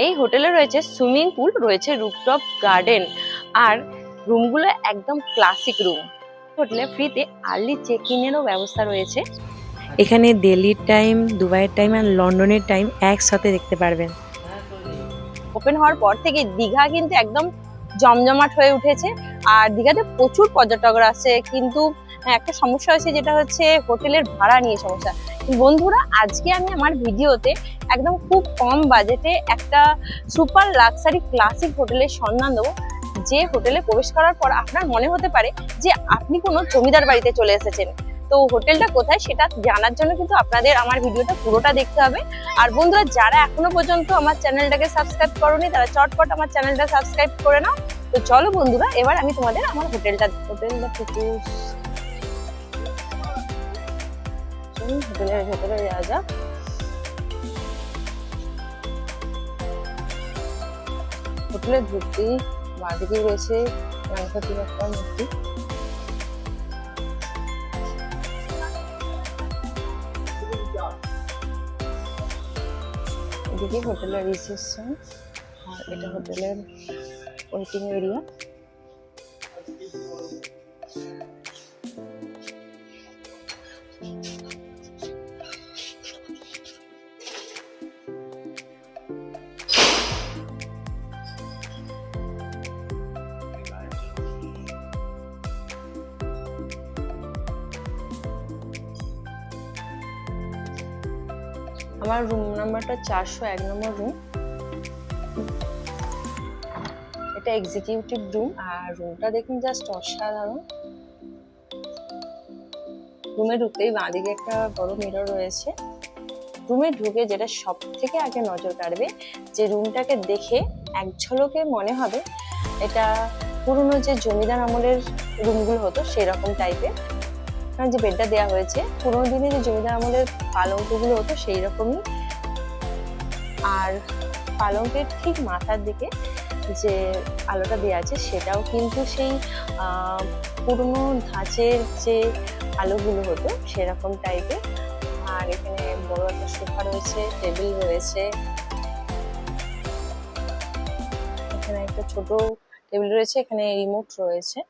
এই হোটেলে রয়েছে সুইমিং পুল, রয়েছে রুফটপ গার্ডেন, আর রুমগুলো একদম ক্লাসিক রুম। হোটেলে ফ্রিতে আর্লি চেক ইনেরও ব্যবস্থা রয়েছে। এখানে দিল্লির টাইম, দুবাইয়ের টাইম আর লন্ডনের টাইম একসাথে দেখতে পারবেন। ওপেন হওয়ার পর থেকে দীঘা কিন্তু একদম জমজমাট হয়ে উঠেছে, আর দীঘাতে প্রচুর পর্যটকরা আসছে। কিন্তু একটা সমস্যা হয়েছে, যেটা হচ্ছে হোটেলের ভাড়া নিয়ে সমস্যা। বন্ধুরা, আজকে আমি আমার ভিডিওতে একদম খুব কম বাজেটে একটা সুপার লাক্সারি ক্লাসিক হোটেলের সন্ধান দেবো, যে হোটেলে প্রবেশ করার পর আপনার মনে হতে পারে যে আপনি কোনো জমিদার বাড়িতে চলে এসেছেন। তো হোটেলটা কোথায় সেটা জানার জন্য কিন্তু আপনাদের আমার ভিডিওটা পুরোটা দেখতে হবে। আর বন্ধুরা, যারা এখনো পর্যন্ত আমার চ্যানেলটাকে সাবস্ক্রাইব করোনি, তারা চটপট আমার চ্যানেলটা সাবস্ক্রাইব করে নাও। তো চলো বন্ধুরা, এবার আমি তোমাদের আমার হোটেলটা হোটেলের ভেতরে যাওয়া যাক। হোটেলে ঢুকতেই বাঁদিকে রয়েছে গণপতি বাপ্পার মূর্তি। এদিকে হোটেলের রিসেপশন, আর এটা হোটেলের ওয়েটিং এরিয়া। আমার রুম নাম্বারটা 401 নম্বর রুম। এটা এক্সিকিউটিভ রুম, আর রুমটা দেখুন জাস্ট অসাধারণ। রুমে ঢুকতেই বাঁদিকে একটা বড় মিরর রয়েছে। রুমে ঢুকে যেটা সব থেকে আগে নজর কাড়বে, যে রুমটাকে দেখে এক ঝলকে মনে হবে এটা পুরনো যে জমিদার আমলের রুমগুলো হতো সেরকম টাইপের। কারণ যে বেডটা দেওয়া হয়েছে, পুরোনো দিনে যে জমিদার আমলের পালঙ্কগুলো হতো সেই রকমই। আর পালঙ্কের ঠিক মাথার দিকে যে আলোটা দেওয়া আছে, সেটাও কিন্তু সেই পুরোনো ধাঁচের যে আলোগুলো হতো সেরকম টাইপের। আর এখানে বড় একটা সোফা রয়েছে, টেবিল রয়েছে। এখানে একটা ছোট টেবিল রয়েছে, এখানে রিমোট রয়েছে।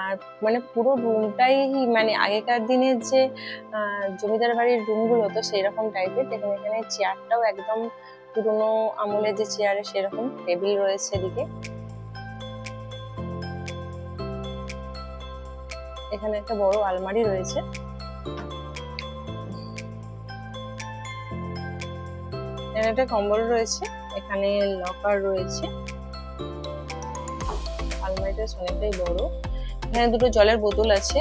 আর মানে পুরো রুমটাই মানে আগেকার দিনের যে জমিদার বাড়ির রুমগুলো হতো সেই রকম টাইপের। দেখুন এখানে চেয়ারটাও একদম পুরোনো আমলের যে চেয়ারে সেরকম। টেবিল রয়েছে এদিকে। এখানে একটা বড় আলমারি রয়েছে। এখানে একটা কম্বল রয়েছে, এখানে লকার রয়েছে। আলমারিটা অনেকটাই বড়। এখানে দুটো জলের বোতল আছে,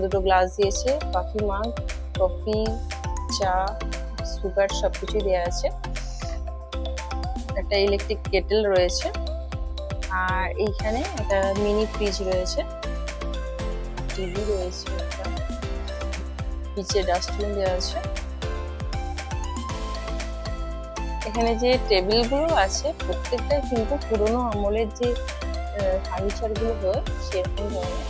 দুটো গ্লাস দিয়েছে, কফি মাগ, কফি, চা, সুগার সবকিছুই দেওয়া আছে। একটা ইলেকট্রিক কেটেল রয়েছে, আর এইখানে একটা মিনি ফ্রিজ রয়েছে, টিভি রয়েছে, একটা নিচে ডাস্টবিন দেওয়া আছে। এখানে যে টেবিলগুলো আছে প্রত্যেকটাই কিন্তু পুরোনো আমলের যে ফার্নিচার গুলো হয় সেরকম ধরনের।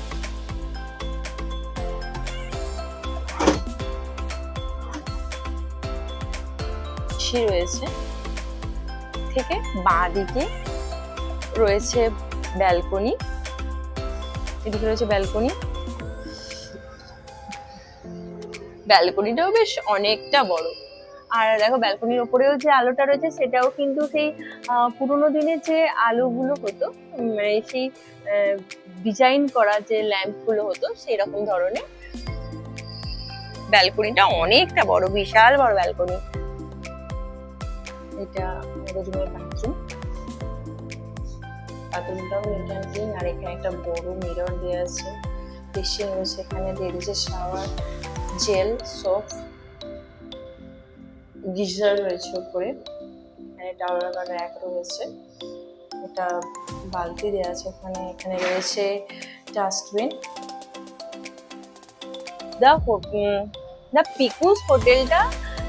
রয়েছে থেকে বাঁ দিকে রয়েছে ব্যালকনি। এদিকে রয়েছে ব্যালকনি। ব্যালকনিটাও বেশ অনেকটা বড়। আর দেখো ব্যালকনির ওপরেও যে আলোটা রয়েছে সেটাও কিন্তু সেই পুরোনো দিনের যে আলোগুলো হতো, মানে সেই ডিজাইন করা যে ল্যাম্প গুলো হতো সেই রকম ধরনের। ব্যালকনিটা অনেকটা বড়, বিশাল বড় ব্যালকনি। এটা রুমের বাথরুম। বাথরুমটাও নিট অ্যান্ড ক্লিন। আর এখানে একটা বড় মিরর দেওয়া আছে, বেসিন রয়েছে, এখানে দিয়ে দিয়েছে শাওয়ার জেল, সোপ, গিজার রয়েছে উপরে। এখানে টাওয়ার লাগানো র্যাক রয়েছে, একটা বালতি দেওয়া আছে ওখানে। এখানে রয়েছে ডাস্টবিন। দ্য পিকুস হোটেলটা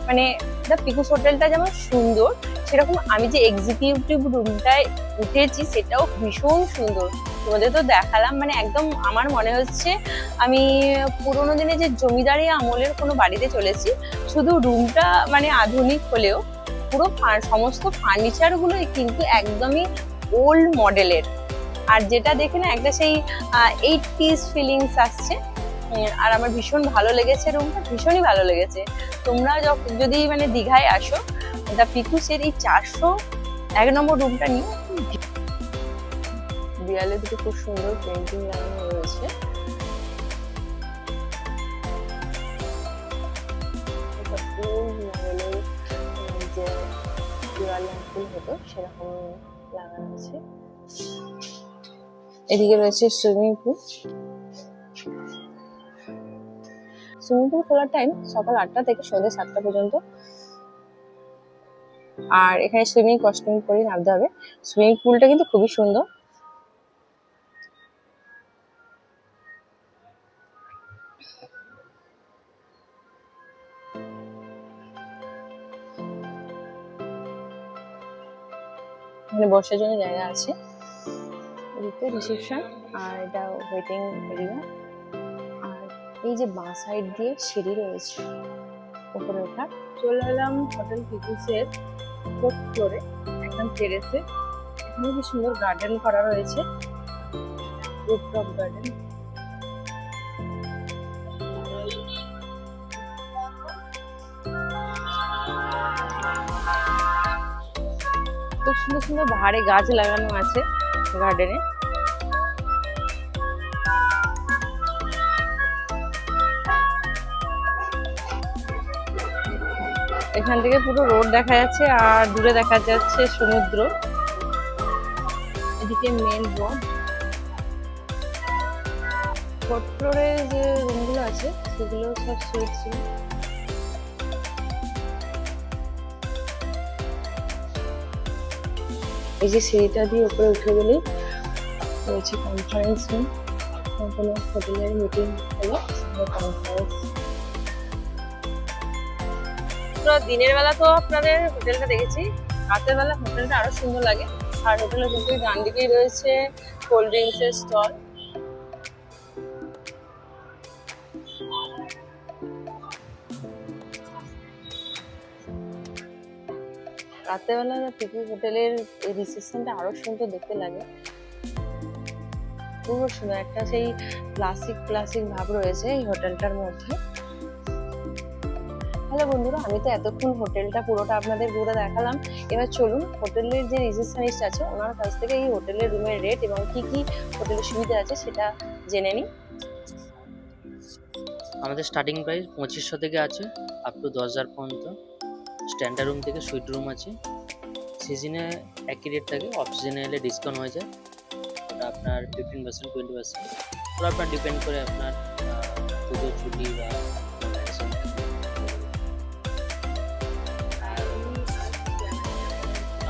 মানে দ্য পিকুস হোটেলটা যেমন সুন্দর, সেরকম আমি যে এক্সিকিউটিভ রুমটায় উঠেছি সেটাও ভীষণ সুন্দর। তোমাদের তো দেখালাম, মানে একদম আমার মনে হচ্ছে আমি পুরোনো দিনে যে জমিদারি আমলের কোনো বাড়িতে চলেছি। শুধু রুমটা মানে আধুনিক হলেও পুরো সমস্ত ফার্নিচার গুলোই কিন্তু একদমই ওল্ড মডেলের। আর যেটা দেখে না একটা সেই 80s ফিলিংস আসছে। আর আমার ভীষণ ভালো লেগেছে, রুমটা ভীষণই ভালো লেগেছে। তোমরা যদি মানে দীঘায় আসো, দ্য পিকুসের এই 401 নম্বর রুমটা নিয়ে। দেয়ালে দুটো খুব সুন্দর পেন্টিং লাগানো রয়েছে। যে দেওয়ালে ফুল হতো সেরকম লাগানো আছে। এদিকে রয়েছে সুইমিং পুল। সুইমিং পুল খোলার টাইম সকাল 8টা থেকে সন্ধ্যে 7টা পর্যন্ত। আর এখানে সুইমিং কস্টিউম পরে নামতে হবে। সুইমিং পুলটা কিন্তু খুবই সুন্দর। এখানে বসার জন্য জায়গা আছে। এদিকে রিসেপশন, আর এটা ওয়েটিং এরিয়া। আর এই যে বাঁ সাইড দিয়ে সিঁড়ি রয়েছে উপরে ওঠা। চলে এলাম হোটেল পিকুসের 4th ফ্লোরে, একদম টেরেসে। এখানে কি সুন্দর গার্ডেন করা রয়েছে, রুফটপ গার্ডেন। খুব সুন্দর সুন্দর বাহারে গাছ লাগানো আছে গার্ডেনে। এখান থেকে পুরো রোড দেখা যাচ্ছে, আর দূরে দেখা যাচ্ছে সমুদ্র। এদিকে মেন রোড। 4th ফ্লোরে যে রুমগুলো আছে সেগুলো সব সুইট ছিল। এই যে সিঁড়িটা দিয়ে উপরে উঠে গেলেই রয়েছে কনফারেন্স রুম। কোনো হোটেলের মিটিং হলো কনফারেন্স। দিনের বেলা তো আপনাদের হোটেলটা দেখেছি, রাতের বেলা হোটেলটা আরো সুন্দর লাগে। আর হোটেলের কিন্তু ডান দিকেই রয়েছে কোল্ড ড্রিঙ্কস এর স্টল। রাতেরবেলা পিকু হোটেলের এই রিসেপশনটা আরো সুন্দর দেখতে লাগে, খুব সুন্দর। একটা সেই ক্লাসিক ভাব রয়েছে এই হোটেলটার মধ্যে। হ্যালো বন্ধুরা, আমি তো এতক্ষণ হোটেলটা পুরোটা আপনাদের ঘুরে দেখালাম। এবার চলুন হোটেলের যে রিসেপশনিস্ট আছে ওনার কাছ থেকে এই হোটেলের রুমের রেট এবং কি কি হোটেলের সুবিধা আছে সেটা জেনে নিই। আমাদের স্টার্টিং প্রাইস 2500 থেকে আছে আপ টু 10,000 পর্যন্ত। স্ট্যান্ডার্ড রুম থেকে সুইট রুম আছে। সিজনে একই রেট থাকে, অফ সিজনে এলে ডিসকাউন্ট হয়ে যায়। ওটা আপনার 15% 20%, ওটা আপনার ডিপেন্ড করে আপনার পুজো ছুটি বা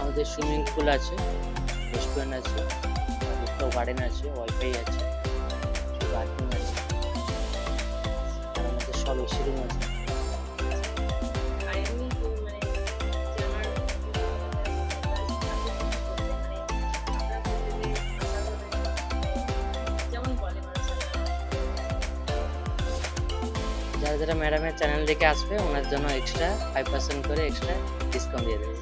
আমাদের সুইমিং পুল আছে, রেস্টুরেন্ট আছে, গার্ডেন আছে, ওয়াইফাই আছে, পার্কিং আছে, আর আমাদের সব এসি রুম আছে। যারা যারা ম্যাডামের চ্যানেল দেখে আসবে ওনার জন্য এক্সট্রা 5% করে এক্সট্রা ডিসকাউন্ট দিয়ে দেবে।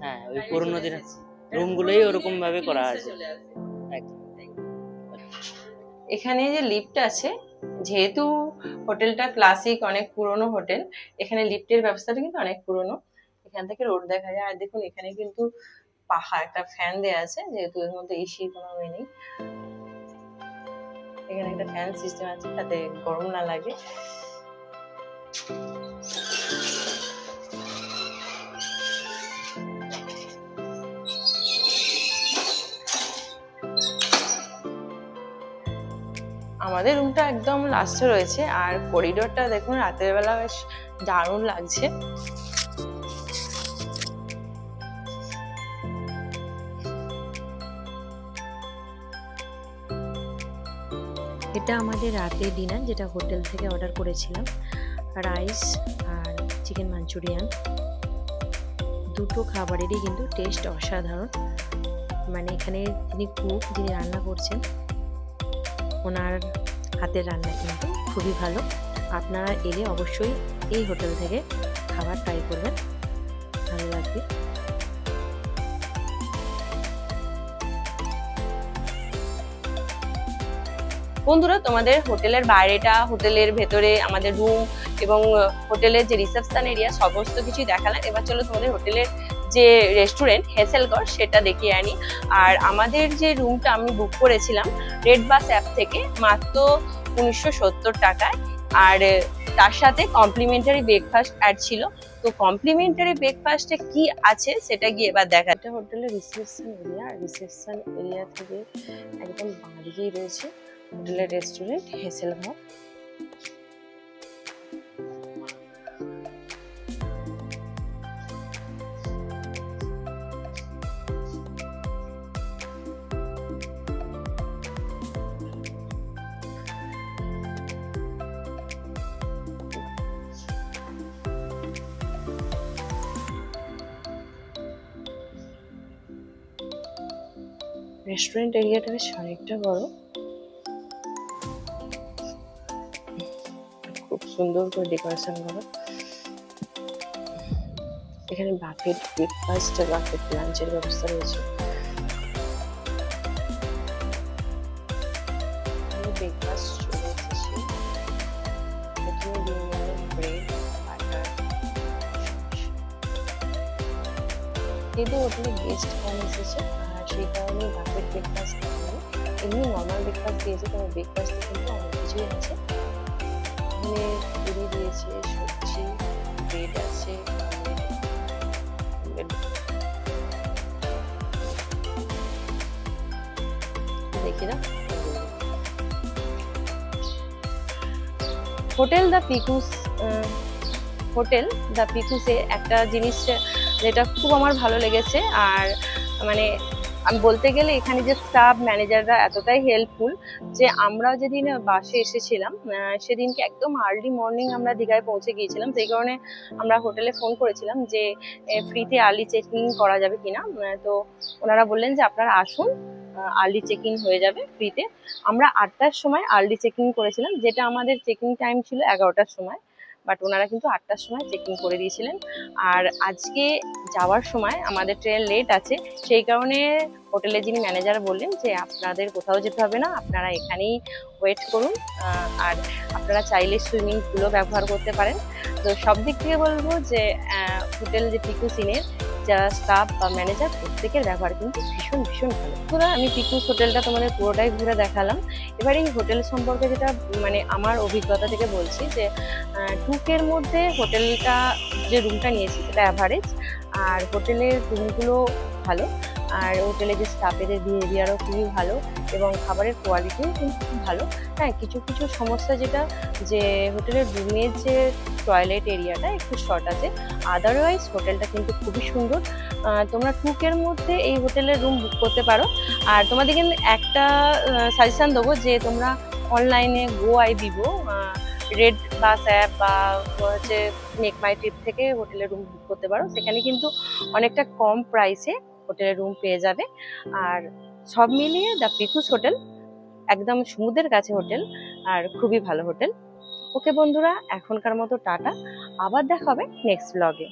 হ্যাঁ, ওই পুরোনো দিনের রুমগুলোই ওরকম ভাবে করা আছে। এখানে যে লিফট আছে, যেহেতু হোটেলটা ক্লাসিক অনেক পুরনো হোটেল, এখানে লিফটের ব্যবস্থাটা কিন্তু অনেক পুরনো। এখান থেকে রোড দেখা যায়। আর দেখুন এখানে কিন্তু পাহাড় একটা ফ্যান দেয়া আছে, যেহেতু এর মধ্যে এসির কোনো ওয়ে নেই। এখানে একটা ফ্যান সিস্টেম আছে যাতে গরম না লাগে। আমাদের রুমটা একদম লাস্টে রয়েছে, আর করিডোরটা দেখুন রাতের বেলা বেশ দারুণ লাগছে। এটা আমাদের রাতের ডিনার, যেটা হোটেল থেকে অর্ডার করেছিলাম। রাইস আর চিকেন মাঞ্চুরিয়ান, দুটো খাবারেরই কিন্তু টেস্ট অসাধারণ। মানে এখানে যিনি কুক, যিনি রান্না করছেন, ওনার হাতের রান্না কিন্তু খুবই ভালো। আপনারা এলে অবশ্যই এই হোটেল থেকে খাবার ট্রাই করবেন, ভালো লাগবে। বন্ধুরা, তোমাদের হোটেলের বাইরেটা, হোটেলের ভেতরে আমাদের রুম এবং হোটেলের যে রিসেপশন এরিয়া সমস্ত কিছুই দেখালাম। এবার চলো তোমাদের হোটেলের যে রেস্টুরেন্ট হেসেলগড় সেটা দেখিয়ে আনি। আর আমাদের যে রুমটা আমি বুক করেছিলাম রেড বাস অ্যাপ থেকে মাত্র 1970 টাকায়, আর তার সাথে কমপ্লিমেন্টারি ব্রেকফাস্ট অ্যাড ছিল। তো কমপ্লিমেন্টারি ব্রেকফাস্টে কি আছে সেটা গিয়ে এবার দেখা। এটা হোটেলের রিসেপশন এরিয়া, রিসেপশন এরিয়া থেকে একদম বাঁ রয়েছে হোটেলের রেস্টুরেন্ট হেসেলগড়। রেস্টুরেন্ট এরিয়াটা বেশ অনেকটা বড়, খুব সুন্দর করে ডেকোরেশন করা। এখানে বাফেট ব্রেকফাস্ট, বাফেট লাঞ্চের ব্যবস্থা রয়েছে। ব্রেকফাস্ট চলে এসেছে, প্রথমে দিয়ে গেল ব্রেড, বাটার। যেহেতু হোটেলে গেস্ট কম এসেছে আর সেই কারণে বাফেট ব্রেকফাস্ট নেই, এমনি নর্মাল ব্রেকফাস্ট দিয়েছে। তবে ব্রেকফাস্টে কিন্তু অনেক কিছুই আছে, এখানে পুরি দিয়েছে, সবজি, ব্রেড আছে, দেখি না। Hotel the Pikus, hotel the পিকুসে একটা জিনিস যেটা খুব আমার ভালো লেগেছে, আর মানে আমি বলতে গেলে এখানে যে স্টাফ ম্যানেজাররা এতটাই হেল্পফুল যে আমরা যেদিন বাসে এসেছিলাম সেদিনকে একদম আর্লি মর্নিং আমরা দীঘায় পৌঁছে গিয়েছিলাম। সেই কারণে আমরা হোটেলে ফোন করেছিলাম যে ফ্রিতে আর্লি চেকিং করা যাবে কিনা। তো ওনারা বললেন যে আপনারা আসুন, আর্লি চেকিং হয়ে যাবে ফ্রিতে। আমরা 8টার সময় আর্লি চেকিং করেছিলাম, যেটা আমাদের চেকিং টাইম ছিল 11টার সময়, বাট ওনারা কিন্তু 8টার সময় চেকিং করে দিয়েছিলেন। আর আজকে যাওয়ার সময় আমাদের ট্রেন লেট আছে, সেই কারণে হোটেলের যিনি ম্যানেজার বললেন যে আপনাদের কোথাও যেতে হবে না, আপনারা এখানেই ওয়েট করুন, আর আপনারা চাইলে সুইমিং পুলও ব্যবহার করতে পারেন। তো সব দিক থেকে বলবো যে হোটেল যে পিকুস ইনের যারা স্টাফ বা ম্যানেজার প্রত্যেকের ব্যবহার কিন্তু ভীষণ ভীষণ ভালো। পুরো আমি পিকুস হোটেলটা তোমাদের পুরোটাই ঘুরে দেখালাম। এবার এই হোটেল সম্পর্কে যেটা মানে আমার অভিজ্ঞতা থেকে বলছি যে 2K-র মধ্যে হোটেলটা যে রুমটা নিয়েছি সেটা অ্যাভারেজ, আর হোটেলের রুমগুলো ভালো, আর হোটেলে যে স্টাফেদের বিহেভিয়ারও খুবই ভালো এবং খাবারের কোয়ালিটিও কিন্তু খুব ভালো। হ্যাঁ, কিছু কিছু সমস্যা যেটা যে হোটেলের রুমের যে টয়লেট এরিয়াটা একটু শর্ট আছে, আদারওয়াইজ হোটেলটা কিন্তু খুবই সুন্দর। তোমরা 2K-র মধ্যে এই হোটেলের রুম বুক করতে পারো। আর তোমাদেরকে একটা সাজেশন দেবো যে তোমরা অনলাইনে GoIBibo, রেড বাস অ্যাপ বা হচ্ছে মেক মাই ট্রিপ থেকে হোটেলের রুম বুক করতে পারো। সেখানে কিন্তু অনেকটা কম প্রাইসে হোটেলের রুম পেয়ে যাবে। আর সব মিলিয়ে দ্য পিকুস হোটেল একদম সমুদ্রের কাছে হোটেল, আর খুবই ভালো হোটেল। ওকে বন্ধুরা, এখনকার মতো টাটা, আবার দেখা হবে নেক্সট ব্লগে।